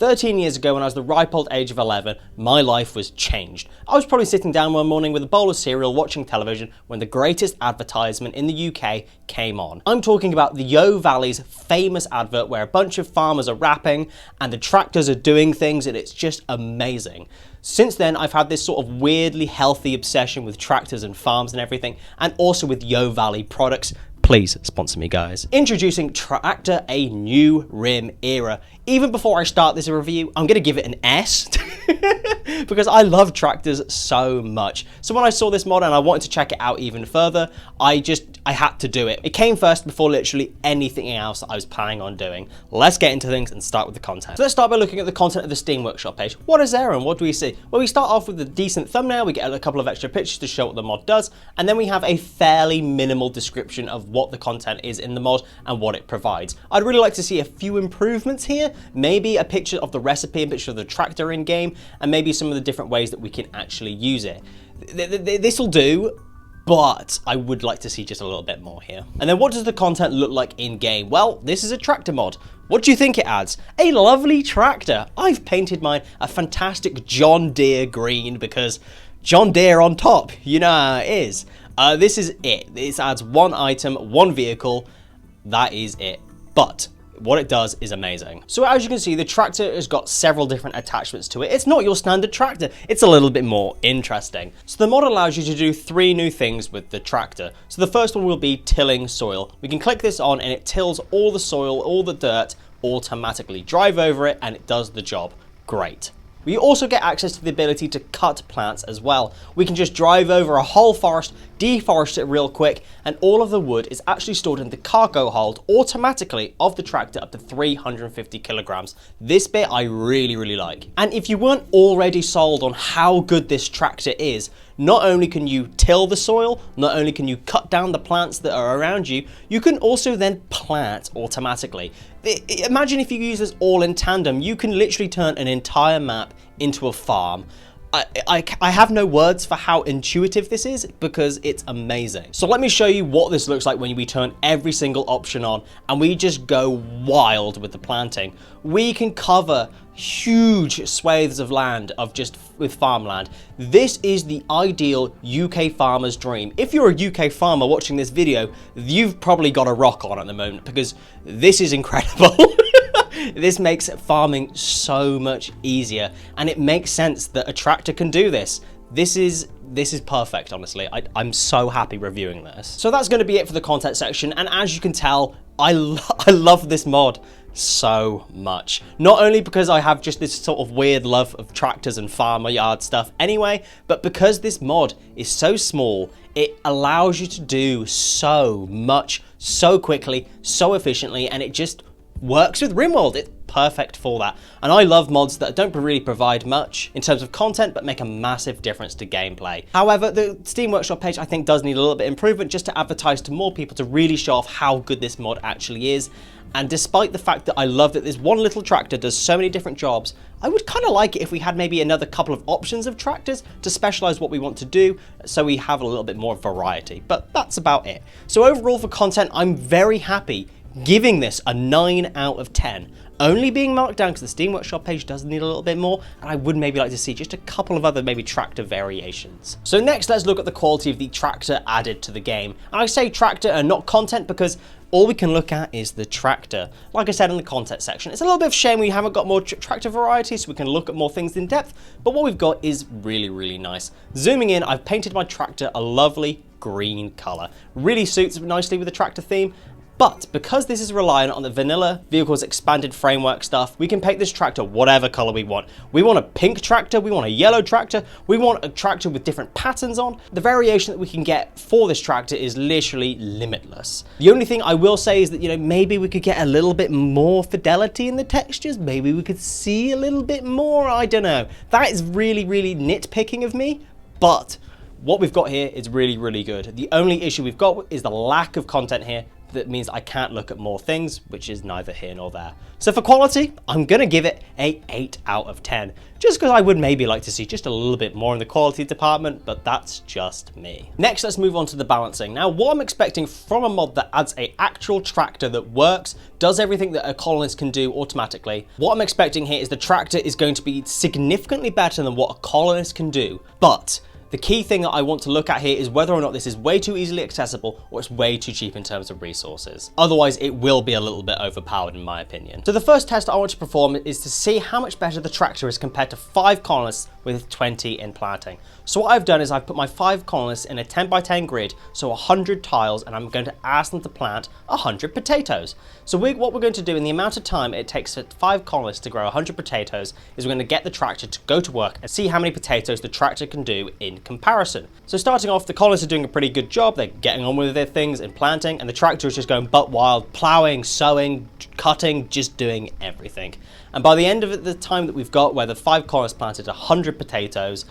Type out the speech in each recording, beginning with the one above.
13 years ago, when I was the ripe old age of 11, my life was changed. I was probably sitting down one morning with a bowl of cereal watching television when the greatest advertisement in the UK came on. I'm talking about the Yo Valley's famous advert where a bunch of farmers are rapping and the tractors are doing things, and it's just amazing. Since then, I've had this sort of weirdly healthy obsession with tractors and farms and everything, and also with Yo Valley products. Please sponsor me, guys. Introducing Tractor, a new Rim era. Even before I start this review, I'm gonna give it an S because I love tractors so much. So when I saw this mod and I wanted to check it out even further, I had to do it. It came first before literally anything else that I was planning on doing. Let's get into things and start with the content. So let's start by looking at the content of the Steam Workshop page. What is there and what do we see? Well, we start off with a decent thumbnail, we get a couple of extra pictures to show what the mod does, and then we have a fairly minimal description of what the content is in the mod and what it provides. I'd really like to see a few improvements here, maybe a picture of the recipe, a picture of the tractor in game, and maybe some of the different ways that we can actually use it. This will do, but I would like to see just a little bit more here. And then what does the content look like in game? Well, this is a tractor mod. What do you think it adds? A lovely tractor. I've painted mine a fantastic John Deere green because John Deere on top, you know how it is. This is it. This adds one item, one vehicle. That is it. But what it does is amazing. So as you can see, the tractor has got several different attachments to it. It's not your standard tractor. It's a little bit more interesting. So the mod allows you to do 3 new things with the tractor. So the first one will be tilling soil. We can click this on and it tills all the soil, all the dirt automatically. Drive over it and it does the job. Great. We also get access to the ability to cut plants as well. We can just drive over a whole forest, deforest it real quick, and all of the wood is actually stored in the cargo hold automatically of the tractor up to 350 kilograms. This bit I really like. And if you weren't already sold on how good this tractor is, not only can you till the soil, not only can you cut down the plants that are around you, you can also then plant automatically. Imagine if you use this all in tandem, you can literally turn an entire map into a farm. I have no words for how intuitive this is because it's amazing. So let me show you what this looks like when we turn every single option on and we just go wild with the planting. We can cover huge swathes of land with farmland. This is the ideal UK farmer's dream. If you're a UK farmer watching this video, you've probably got a rock on at the moment because this is incredible. This makes farming so much easier, and it makes sense that a tractor can do this. This is perfect, honestly. I'm so happy reviewing this. So that's going to be it for the content section, and as you can tell, I love this mod so much. Not only because I have just this sort of weird love of tractors and farmer yard stuff anyway, but because this mod is so small, it allows you to do so much, so quickly, so efficiently, and it just works with Rimworld. It's perfect for that. And I love mods that don't really provide much in terms of content, but make a massive difference to gameplay. However, the Steam Workshop page I think does need a little bit of improvement just to advertise to more people to really show off how good this mod actually is. And despite the fact that I love that this one little tractor does so many different jobs, I would kind of like it if we had maybe another couple of options of tractors to specialize what we want to do, so we have a little bit more variety. But that's about it. So overall for content, I'm very happy giving this a 9 out of 10. Only being marked down because the Steam Workshop page does need a little bit more, and I would maybe like to see just a couple of other maybe tractor variations. So next, let's look at the quality of the tractor added to the game. And I say tractor and not content because all we can look at is the tractor. Like I said in the content section, it's a little bit of a shame we haven't got more tractor variety so we can look at more things in depth, but what we've got is really nice. Zooming in, I've painted my tractor a lovely green color. Really suits nicely with the tractor theme. But because this is reliant on the vanilla vehicle's expanded framework stuff, we can paint this tractor whatever color we want. We want a pink tractor, we want a yellow tractor, we want a tractor with different patterns on. The variation that we can get for this tractor is literally limitless. The only thing I will say is that, you know, maybe we could get a little bit more fidelity in the textures. Maybe we could see a little bit more, I don't know. That is really nitpicking of me, but what we've got here is really good. The only issue we've got is the lack of content here. that means I can't look at more things, which is neither here nor there. So for quality, I'm gonna give it a 8 out of 10, just because I would maybe like to see just a little bit more in the quality department, but that's just me. Next, let's move on to the balancing. Now, what I'm expecting from a mod that adds an actual tractor that works, does everything that a colonist can do automatically, what I'm expecting here is the tractor is going to be significantly better than what a colonist can do, but the key thing that I want to look at here is whether or not this is way too easily accessible or it's way too cheap in terms of resources. Otherwise, it will be a little bit overpowered in my opinion. So the first test I want to perform is to see how much better the tractor is compared to 5 colonists with 20 in planting. So what I've done is I've put my 5 colonists in a 10 by 10 grid, so 100 tiles, and I'm going to ask them to plant 100 potatoes. So what we're going to do in the amount of time it takes for 5 colonists to grow 100 potatoes is we're going to get the tractor to go to work and see how many potatoes the tractor can do in comparison. So starting off, the colonists are doing a pretty good job. They're getting on with their things and planting, and the tractor is just going butt wild, plowing, sowing, cutting, just doing everything. And by the end of the time that we've got where the 5 colonists planted 100 potatoes,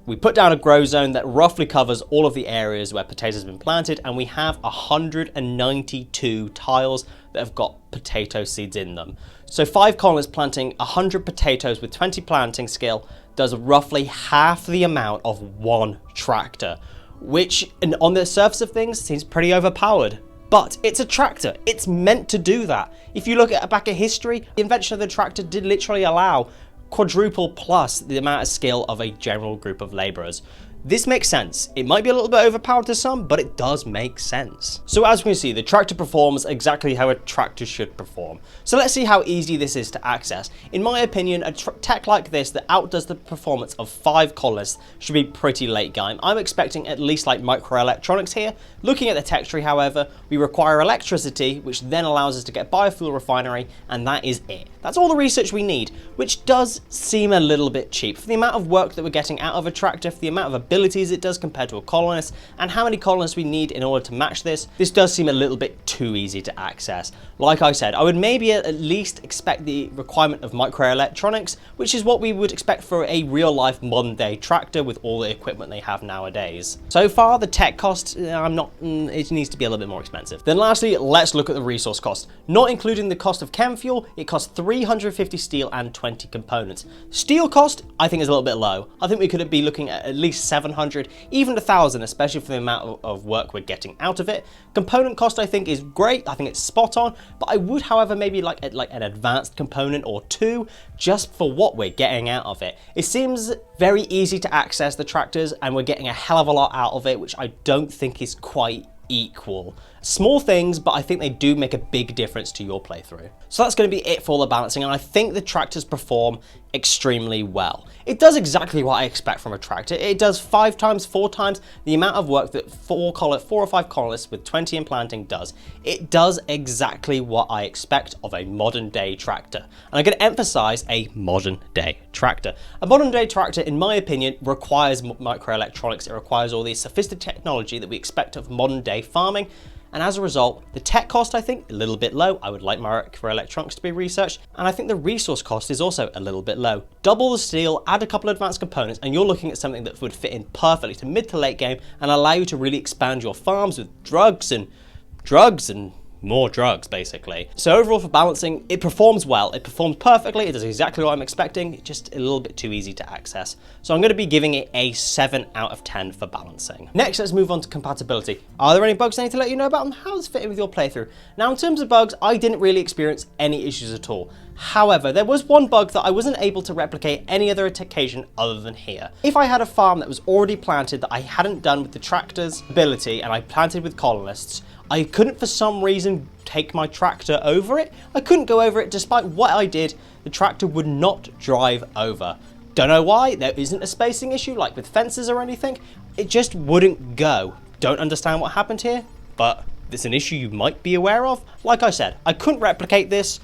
we put down a grow zone that roughly covers all of the areas where potatoes have been planted, and we have 192 tiles that have got potato seeds in them. So 5 colonists planting 100 potatoes with 20 planting skill does roughly half the amount of 1 tractor, which on the surface of things seems pretty overpowered. But it's a tractor, it's meant to do that. If you look at back at history, the invention of the tractor did literally allow quadruple plus the amount of skill of a general group of labourers. This makes sense. It might be a little bit overpowered to some, but it does make sense. So as we can see, the tractor performs exactly how a tractor should perform. So let's see how easy this is to access. In my opinion, a tech like this that outdoes the performance of 5 colonists should be pretty late game. I'm expecting at least like microelectronics here. Looking at the tech tree, however, we require electricity, which then allows us to get biofuel refinery, and that is it. That's all the research we need, which does seem a little bit cheap for the amount of work that we're getting out of a tractor, for the amount of abilities it does compared to a colonist, and how many colonists we need in order to match this. This does seem a little bit too easy to access. Like I said, I would maybe at least expect the requirement of microelectronics, which is what we would expect for a real life modern day tractor with all the equipment they have nowadays. So far, the tech cost, it needs to be a little bit more expensive. Then lastly, let's look at the resource cost. Not including the cost of chem fuel, it costs 350 steel and 20 components. Steel cost, I think, is a little bit low. I think we could be looking at least 700, even 1,000, especially for the amount of work we're getting out of it. Component cost, I think, is great. I think it's spot on, but I would, however, maybe like an advanced component or 2, just for what we're getting out of it. It seems very easy to access the tractors, and we're getting a hell of a lot out of it, which I don't think is quite equal. Small things, but I think they do make a big difference to your playthrough. So that's going to be it for the balancing, and I think the tractors perform extremely well. It does exactly what I expect from a tractor. It does 5 times, 4 times the amount of work that 4 or 5 colonists with 20 in planting does. It does exactly what I expect of a modern day tractor. And I'm going to emphasize a modern day tractor. A modern day tractor, in my opinion, requires microelectronics. It requires all the sophisticated technology that we expect of modern day farming. And as a result, the tech cost, I think, a little bit low. I would like microelectronics to be researched. And I think the resource cost is also a little bit low. Double the steel, add a couple of advanced components, and you're looking at something that would fit in perfectly to mid to late game and allow you to really expand your farms with drugs and more drugs, basically. So overall, for balancing, it performs well. It performs perfectly. It does exactly what I'm expecting. It's just a little bit too easy to access. So I'm going to be giving it a 7 out of 10 for balancing. Next, let's move on to compatibility. Are there any bugs I need to let you know about, and how does it fit in with your playthrough? Now, in terms of bugs, I didn't really experience any issues at all. However, there was one bug that I wasn't able to replicate any other occasion other than here. If I had a farm that was already planted that I hadn't done with the tractor's ability, and I planted with colonists, I couldn't for some reason take my tractor over it. I couldn't go over it despite what I did. The tractor would not drive over. Don't know why. There isn't a spacing issue like with fences or anything. It just wouldn't go. Don't understand what happened here, but it's an issue you might be aware of. Like I said, I couldn't replicate this,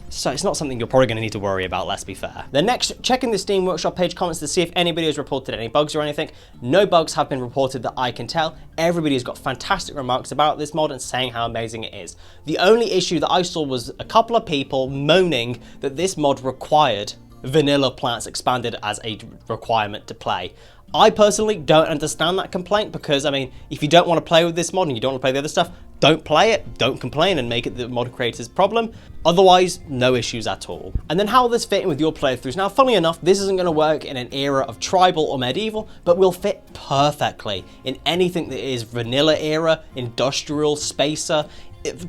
so it's not something you're probably going to need to worry about, let's be fair. Then next, checking the Steam Workshop page comments to see if anybody has reported any bugs or anything. No bugs have been reported that I can tell. Everybody has got fantastic remarks about this mod and saying how amazing it is. The only issue that I saw was a couple of people moaning that this mod required vanilla plants expanded as a requirement to play. I personally don't understand that complaint because, I mean, if you don't want to play with this mod and you don't want to play the other stuff, don't play it, don't complain and make it the mod creator's problem. Otherwise, no issues at all. And then how will this fit in with your playthroughs? Now, funnily enough, this isn't going to work in an era of tribal or medieval, but will fit perfectly in anything that is vanilla era, industrial, spacer.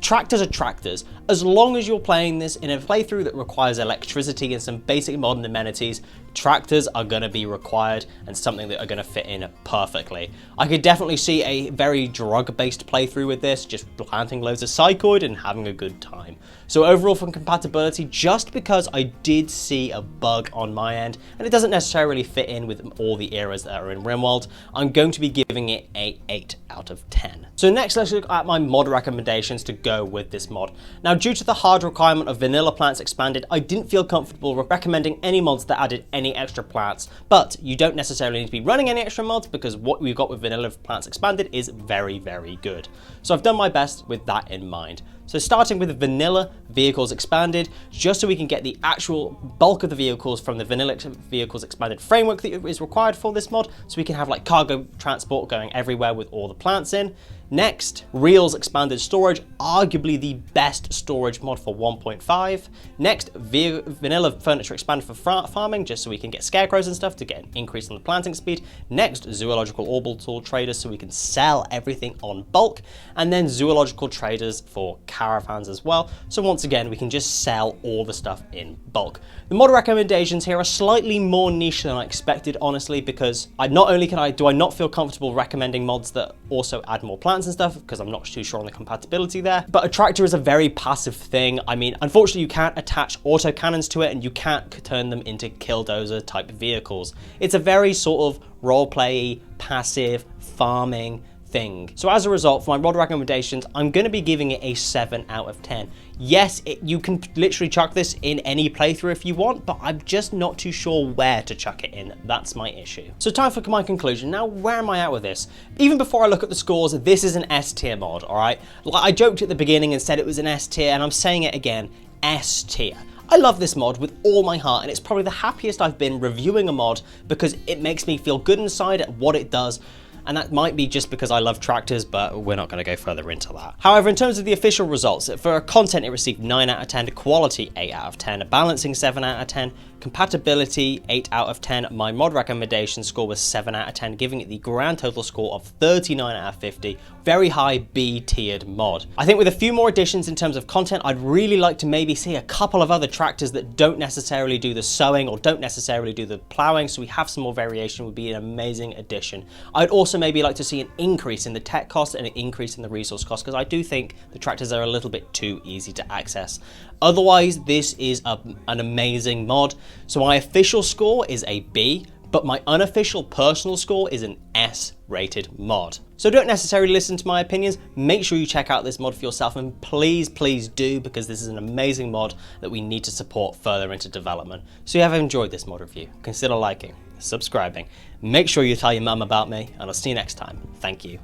Tractors are tractors. As long as you're playing this in a playthrough that requires electricity and some basic modern amenities, tractors are going to be required and something that are going to fit in perfectly. I could definitely see a very drug-based playthrough with this, just planting loads of psychoid and having a good time. So overall for compatibility, just because I did see a bug on my end, and it doesn't necessarily fit in with all the eras that are in Rimworld, I'm going to be giving it a 8 out of 10. So next, let's look at my mod recommendations to go with this mod. Now, due to the hard requirement of vanilla plants expanded, I didn't feel comfortable recommending any mods that added any extra plants, but you don't necessarily need to be running any extra mods because what we've got with vanilla plants expanded is very, very good. So I've done my best with that in mind. So starting with vanilla vehicles expanded, just so we can get the actual bulk of the vehicles from the vanilla vehicles expanded framework that is required for this mod, so we can have like cargo transport going everywhere with all the plants in. Next, Reels expanded storage, arguably the best storage mod for 1.5. Next, vanilla furniture expanded for farming, just so we can get scarecrows and stuff to get an increase in the planting speed. Next, zoological orbital traders, so we can sell everything on bulk. And then zoological traders for caravans as well. So once again, we can just sell all the stuff in bulk. The mod recommendations here are slightly more niche than I expected, honestly, because do I not feel comfortable recommending mods that also add more plants and stuff, because I'm not too sure on the compatibility there. But a tractor is a very passive thing. I mean, unfortunately, you can't attach autocannons to it and you can't turn them into killdozer type vehicles. It's a very sort of roleplay, passive, farming thing. So as a result, for my mod recommendations, I'm going to be giving it a 7 out of 10. Yes, you can literally chuck this in any playthrough if you want, but I'm just not too sure where to chuck it in. That's my issue. So time for my conclusion. Now, where am I at with this? Even before I look at the scores, this is an S tier mod, all right? Like I joked at the beginning and said it was an S tier, and I'm saying it again, S tier. I love this mod with all my heart, and it's probably the happiest I've been reviewing a mod because it makes me feel good inside at what it does. And that might be just because I love tractors, but we're not going to go further into that. However, in terms of the official results, for content it received 9 out of 10, quality 8 out of 10, balancing 7 out of 10, compatibility 8 out of 10, my mod recommendation score was 7 out of 10, giving it the grand total score of 39 out of 50, very high B tiered mod. I think with a few more additions in terms of content, I'd really like to maybe see a couple of other tractors that don't necessarily do the sowing or don't necessarily do the plowing, so we have some more variation, would be an amazing addition. I'd also maybe like to see an increase in the tech cost and an increase in the resource cost, because I do think the tractors are a little bit too easy to access. Otherwise, this is an amazing mod. So my official score is a B, but my unofficial personal score is an S rated mod. So don't necessarily listen to my opinions. Make sure you check out this mod for yourself, and please, please do, because this is an amazing mod that we need to support further into development. So if you have enjoyed this mod review, consider liking, subscribing, make sure you tell your mum about me, and I'll see you next time. Thank you.